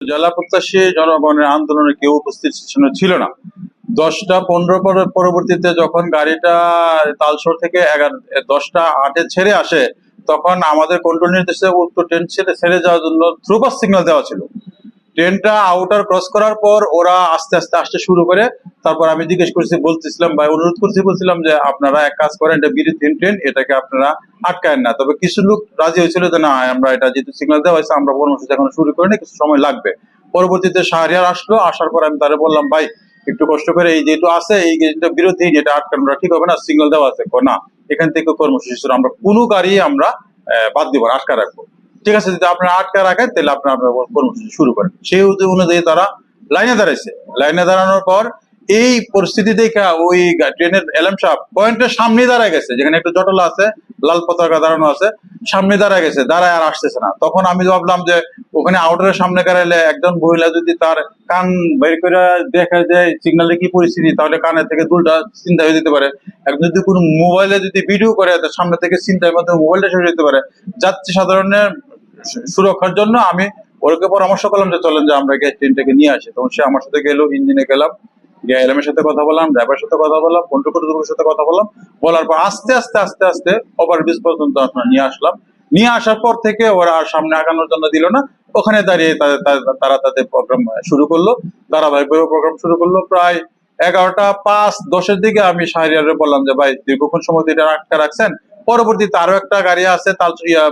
জেলা প্রত্যাশী জনগণের আন্দোলনে কেউ উপস্থিত ছিল না। 10টা 15 পরবর্তীতে যখন গাড়িটা তালশোর থেকে 10টা 8-এ ছেড়ে আসে, তখন আমাদের কন্ট্রোল নির্দেশে উক্ত ট্রেন ছেড়ে যাওয়ার জন্য থ্রুপাস সিগন্যাল দেওয়া ছিল। ট্রেনটা আউটার ক্রস করার পর ওরা আস্তে আস্তে আসতে শুরু করে। তারপর আমি জিজ্ঞেস করছি, বলতেছিলাম বা অনুরোধ করছি, বলছিলাম যে আপনারা এক কাজ করেন, এটা বিরোধীন ট্রেন, এটাকে আপনারা আটকায়েন না। তবে কিছু লোক রাজি হয়েছিল যে না, আমরা এটা যেহেতু সিগন্যাল দেওয়া হয়েছে, আমরা কর্মসূচি এখন শুরু করিনি, কিছু সময় লাগবে। পরবর্তীতে শাহরিয়ার আসলো, আসার পর আমি তারা বললাম, ভাই একটু কষ্ট করে, এই যেহেতু আছে, এই যেটা বিরোধী, এটা আটকানোটা ঠিক হবে না, সিগন্যাল দেওয়া আছে না, এখান থেকে কর্মসূচি শুরু, আমরা কোনো গাড়ি আমরা বাদ দিব না, আটকা রাখবো। ঠিক আছে, যদি আপনারা আটকা রাখেন তাহলে আপনারা কর্মসূচি শুরু করেন। সেই অনুযায়ী তারা লাইনে দাঁড়াইছে। লাইনে দাঁড়ানোর পর এই পরিস্থিতি দেখে ওই ট্রেনের এলএম সাহেব পয়েন্টের সামনে দাঁড়ায় গেছে, যেখানে একটা জটলা আছে, লাল পতাকা দাঁড়ানো আছে, সামনে দাঁড়ায় গেছে, দাঁড়ায় আর আসতেছে না। তখন আমি ভাবলাম যে ওখানে আউটারের সামনে দাঁড়াইলে একজন মহিলা যদি তার কান বের করে দেখা যায় সিগন্যালে কি পরিস্থিতি, তাহলে কানের থেকে দুলটা চিন্তা হয়ে যেতে পারে। একজন যদি কোনো মোবাইলে যদি ভিডিও করে, তার সামনে থেকে চিন্তার মধ্যে মোবাইলটা সরে যেতে পারে। যাত্রী সাধারণের সুরক্ষার জন্য আমি ওকে পরামর্শ করলাম যে চলেন যে আমরা ট্রেনটাকে নিয়ে আসি। তখন সে আমার সাথে গেলো, ইঞ্জিনে গেলাম, গিয়ে এলএমের সাথে কথা বললাম, ড্রাইভারের সাথে কথা বললাম, কন্ট্রোল কর্তৃপক্ষের সাথে কথা বললাম। বলার পর আস্তে আস্তে আস্তে আস্তে ওভারব্রিজ পর্যন্ত আপনার নিয়ে আসলাম। নিয়ে আসার পর থেকে ওরা আর সামনে আগানোর জন্য দিল না। ওখানে দাঁড়িয়ে তারা তাদের প্রোগ্রাম শুরু করলো, ধারাবাহিকভাবে প্রোগ্রাম শুরু করলো। প্রায় 11টা 5-10-এর দিকে আমি শাহরিয়ারে বললাম যে ভাই, দীর্ঘক্ষণ সময় এটা আটকা রাখছেন, পরবর্তীতে আরো একটা গাড়ি আছে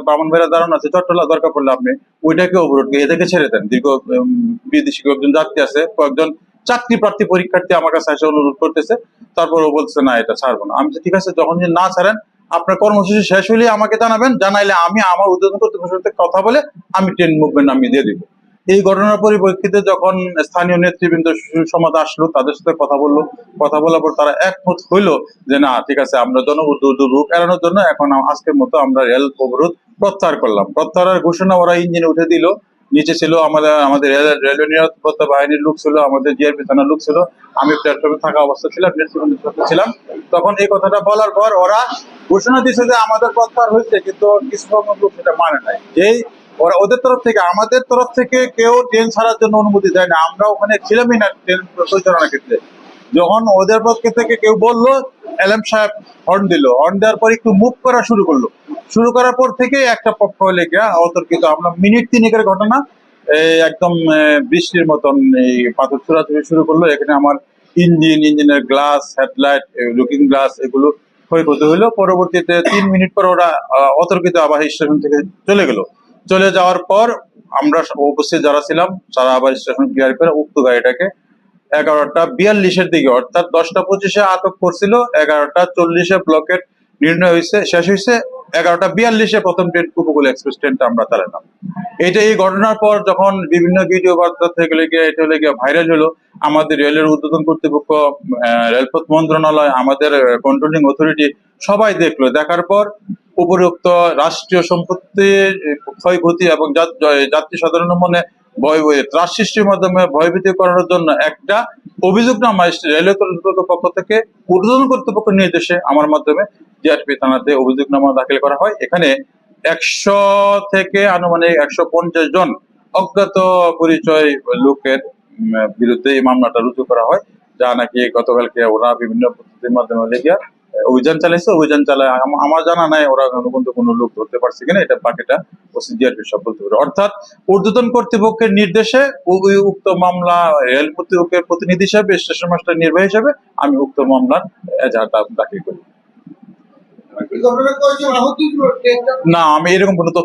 ব্রাহ্মণবাড়িয়া দাঁড়ানো আছে, চট্টলা, দরকার পড়লে আপনি ওইটাকে অবরোধ করে এদেরকে ছেড়ে দেন। বিদেশি কয়েকজন যাত্রী আছে, কয়েকজন চাকরি প্রার্থী পরীক্ষার্থী আমার কাছে এসে অনুরোধ করতেছে। তারপর ও বলছে না, এটা ছাড়বো না। আমি ঠিক আছে, যখন না ছাড়েন, আপনার কর্মসূচি শেষ হলে আমাকে জানাবেন, জানাইলে আমি আমার উদ্বোধন কর্তৃপক্ষের সাথে কথা বলে আমি ট্রেন মুভমেন্ট আমি দিয়ে দিব। এই ঘটনার পরিপ্রেক্ষিতে যখন স্থানীয় নেতৃবৃন্দ সমাজ আসলো, তাদের সাথে কথা বললো, কথা বলার পর তারা একমত হইলো যে না, ঠিক আছে, আমরা জনদুর্ভোগ এড়ানোর জন্য এখন আজকের মতো আমরা রেল অবরোধ প্রত্যাহার করলাম। প্রত্যাহারের ঘোষণা ওরা ইঞ্জিনে উঠে দিল। নিচে ছিল আমাদের রেলওয়ে নিরাপত্তা বাহিনীর লোক ছিল, আমাদের জিআরপি থানার লোক ছিল, আমি প্ল্যাটফর্মে থাকা অবস্থা ছিলাম, নেতৃবৃন্দের সাথে ছিলাম। তখন এই কথাটা বলার পর ওরা ঘোষণা দিচ্ছে যে আমাদের প্রত্যাহার হয়েছে, কিন্তু কিছু সংখ্যক লোক সেটা মানে নাই। যেই ওরা ওদের তরফ থেকে, আমাদের তরফ থেকে কেউ ট্রেন ছাড়ার জন্য অনুমতি দেয় না, আমরা ওখানে ছিলামই না ট্রেন পরিচালনার ক্ষেত্রে। যখন ওদের পক্ষ থেকে কেউ বললো, এলএম সাহেব হর্ন দিল, হর্ন দেওয়ার পর একটু মুভ করা শুরু করলো। শুরু করার পর থেকে একটা পক্ষ লেগে অতর্কিত, আমরা মিনিট 3-এর ঘটনা, একদম বৃষ্টির মতন এই পাথর ছোড়াছুড়ি শুরু করলো। এখানে আমার ইঞ্জিনের গ্লাস, হেডলাইট, লুকিং গ্লাস, এগুলো ক্ষয়ক্ষতি হইলো। পরবর্তীতে 3 মিনিট পর ওরা অতর্কিত আবার স্টেশন থেকে চলে গেল। চলে যাওয়ার পর আমরা উপস্থিত যারা ছিলাম, তারা আবার স্টেশন ক্লিয়ার করে উক্ত গাড়িটাকে 11টা 42-এর দিকে, অর্থাৎ 10টা 25-এ আটক করছিল, 11টা 40-এ ব্লকেট নির্ণয় হয়েছে, শেষ হয়েছে। 11টা 42-এ প্রথম ট্রেন উপকূল এক্সপ্রেস ট্রেনটা আমরা চালালাম। এই ঘটনার পর যখন বিভিন্ন ভিডিও বার্তা থেকে এটা ভাইরাল হলো, আমাদের রেলের ঊর্ধ্বতন কর্তৃপক্ষ, রেলপথ মন্ত্রণালয়, আমাদের কন্ট্রোলিং অথরিটি সবাই দেখলো। দেখার পর উপরোক্ত রাষ্ট্রীয় সম্পত্তির ক্ষয়ক্ষতি এবং যাত্রী সাধারণের মনে ত্রাস সৃষ্টির মাধ্যমে ভয়ভীতি করানোর জন্য একটা অভিযোগনামা রেলওয়ে কর্তৃপক্ষের পক্ষ থেকে ঊর্ধ্বতন কর্তৃপক্ষের নির্দেশে আমার মাধ্যমে জিআরপি থানাতে অভিযোগনামা দাখিল করা হয়। এখানে 100 থেকে আনুমানিক 150 জন অজ্ঞাত পরিচয় লোকের বিরুদ্ধে এই মামলাটা রুজু করা হয়, যা নাকি গতকালকে ওরা বিভিন্ন পদ্ধতির মাধ্যমে লেগে অভিযান চালাইছে। অভিযান চালায় আমার জানা নাই ওরা কোনো লোক ধরতে পারছে কিনা, এটা বাকিটা জিআরপি সব বলতে পারে। অর্থাৎ ঊর্ধ্বতন কর্তৃপক্ষের নির্দেশে উক্ত মামলা রেল কর্তৃপক্ষের প্রতিনিধি হিসেবে, স্টেশন মাস্টার নির্বাহী হিসেবে আমি উক্ত মামলার এজাহারটা দাখিল করি। না, আমি এরকম কোনো তথ্য